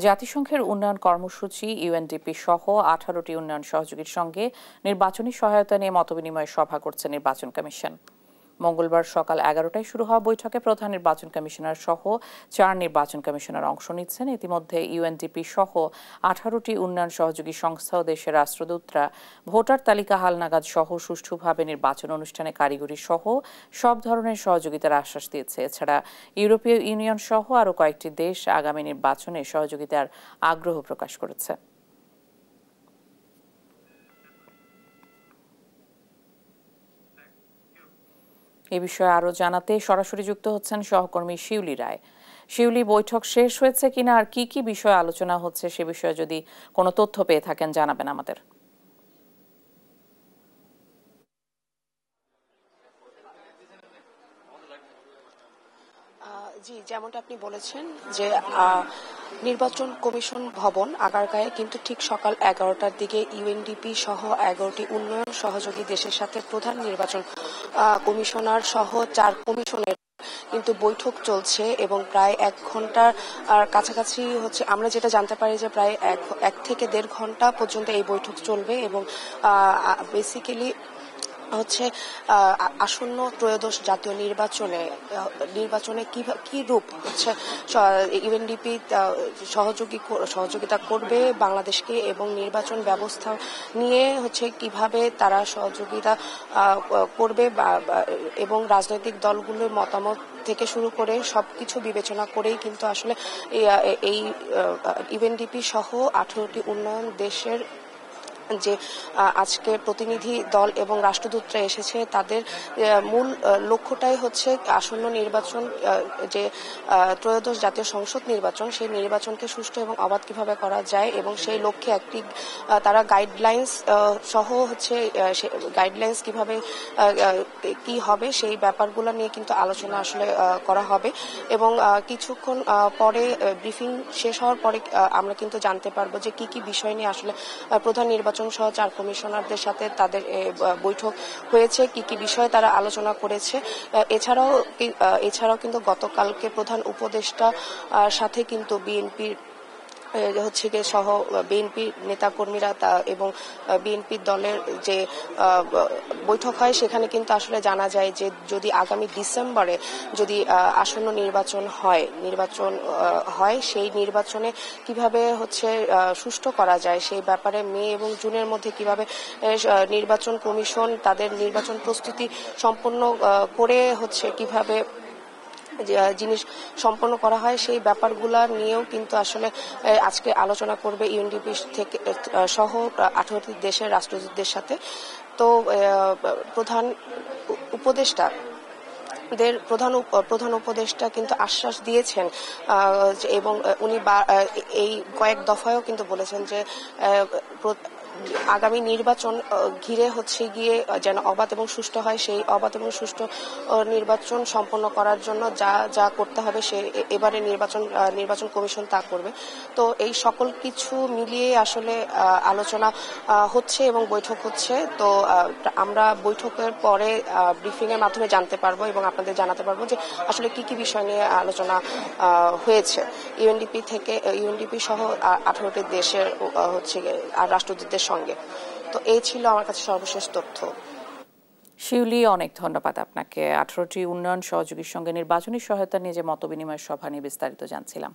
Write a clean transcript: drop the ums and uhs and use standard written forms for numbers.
জাতিসংঘের উন্নয়ন কর্মসূচি ইউএনডিপি সহ 18টি উন্নয়ন সহযোগীর সঙ্গে নির্বাচনী সহায়তা নিয়ে মতবিনিময় সভা করছে নির্বাচন কমিশন। মঙ্গলবার সকাল 11টায় শুরু হওয়া বৈঠকে প্রধান নির্বাচন কমিশনার সহ 4 নির্বাচন কমিশনার অংশ নিচ্ছেন। ইতিমধ্যে ইউএনডিপি সহ 18টি উন্নয়ন সহযোগী সংস্থা ও দেশের রাষ্ট্রদূতরা ভোটার তালিকা হালনাগাদ সহ সুষ্ঠুভাবে নির্বাচন অনুষ্ঠানে কারিগরি সহ সব ধরনের সহযোগিতার আশ্বাস দিয়েছে। এছাড়া ইউরোপীয় ইউনিয়ন সহ আরও কয়েকটি দেশ আগামী নির্বাচনে সহযোগিতার আগ্রহ প্রকাশ করেছে। এ বিষয়ে আরও জানাতে সরাসরি যুক্ত হচ্ছেন সহকর্মী শিউলি রায়। শিউলি, বৈঠক শেষ হয়েছে কিনা আর কি কি বিষয়ে আলোচনা হচ্ছে সে বিষয়ে যদি কোনো তথ্য পেয়ে থাকেন জানাবেন আমাদের। জি, যেমনটা আপনি বলেছেন যে নির্বাচন কমিশন ভবন আগারগাঁয়ে কিন্তু ঠিক সকাল 11টার দিকে ইউএনডিপি সহ 11টি উন্নয়ন সহযোগী দেশের সাথে প্রধান নির্বাচন কমিশনার সহ 4 কমিশনের কিন্তু বৈঠক চলছে এবং প্রায় 1 ঘন্টার কাছাকাছি হচ্ছে। আমরা যেটা জানতে পারি যে প্রায় 1 থেকে 1.5 ঘন্টা পর্যন্ত এই বৈঠক চলবে এবং বেসিক্যালি হচ্ছে আসন্ন ত্রয়োদশ জাতীয় নির্বাচনে কি রূপ হচ্ছে ইউএনডিপি সহযোগিতা করবে বাংলাদেশকে এবং নির্বাচন ব্যবস্থা নিয়ে হচ্ছে কিভাবে তারা সহযোগিতা করবে এবং রাজনৈতিক দলগুলোর মতামত থেকে শুরু করে সবকিছু বিবেচনা করেই কিন্তু আসলে এই ইউএনডিপি সহ 18টি উন্নয়ন দেশের যে আজকে প্রতিনিধি দল এবং রাষ্ট্রদূতরা এসেছে তাদের মূল লক্ষ্যটাই হচ্ছে আসন্ন নির্বাচন, যে ত্রয়োদশ জাতীয় সংসদ নির্বাচন, সেই নির্বাচনকে সুষ্ঠু এবং অবাধ কিভাবে করা যায় এবং সেই লক্ষ্যে একটি তারা গাইডলাইন্স সহ হচ্ছে গাইডলাইন্স কিভাবে কি হবে সেই ব্যাপারগুলো নিয়ে কিন্তু আলোচনা আসলে করা হবে এবং কিছুক্ষণ পরে ব্রিফিং শেষ হওয়ার পরে আমরা কিন্তু জানতে পারবো যে কি কি বিষয় নিয়ে আসলে প্রধান নির্বাচন সহ 4 কমিশনারদের সাথে তাদের বৈঠক হয়েছে, কি কি বিষয়ে তারা আলোচনা করেছে। এছাড়াও কিন্তু গতকালকে প্রধান উপদেষ্টার সাথে কিন্তু বিএনপির হচ্ছে গিয়ে সহ বিএনপি নেতাকর্মীরা এবং বিএনপি দলের যে বৈঠক হয় সেখানে কিন্তু আসলে জানা যায় যে যদি আগামী ডিসেম্বরে যদি আসন্ন নির্বাচন হয় সেই নির্বাচনে কিভাবে হচ্ছে সুষ্ঠু করা যায় সেই ব্যাপারে মে এবং জুনের মধ্যে কিভাবে নির্বাচন কমিশন তাদের নির্বাচন প্রস্তুতি সম্পন্ন করে হচ্ছে কিভাবে জিনিস সম্পন্ন করা হয় সেই ব্যাপারগুলা নিয়েও কিন্তু আসলে আজকে আলোচনা করবে ইউএনডিপি থেকে সহ 18টি দেশের রাষ্ট্রদূতদের সাথে। তো প্রধান উপদেষ্টা কিন্তু আশ্বাস দিয়েছেন এবং উনি এই কয়েক দফায়ও কিন্তু বলেছেন যে আগামী নির্বাচন ঘিরে হচ্ছে গিয়ে যেন অবাধ এবং সুষ্ঠু হয়, সেই অবাধ এবং সুষ্ঠু নির্বাচন সম্পন্ন করার জন্য যা যা করতে হবে সে এবারে নির্বাচন কমিশন তা করবে। তো এই সকল কিছু মিলিয়ে আসলে আলোচনা হচ্ছে এবং বৈঠক হচ্ছে। তো আমরা বৈঠকের পরে ব্রিফিং এর মাধ্যমে জানতে পারবো এবং আপনাদের জানাতে পারবো যে আসলে কি কি বিষয় নিয়ে আলোচনা হয়েছে ইউএনডিপি সহ 18টি দেশের হচ্ছে আর রাষ্ট্রদূতদের সঙ্গে। তো এই ছিল আমার কাছে সর্বশেষ তথ্য। শিউলি, অনেক ধন্যবাদ আপনাকে। 18টি উন্নয়ন সহযোগীর সঙ্গে নির্বাচনী সহায়তা নিয়ে যে মতবিনিময় সভা নিয়ে বিস্তারিত জানছিলাম।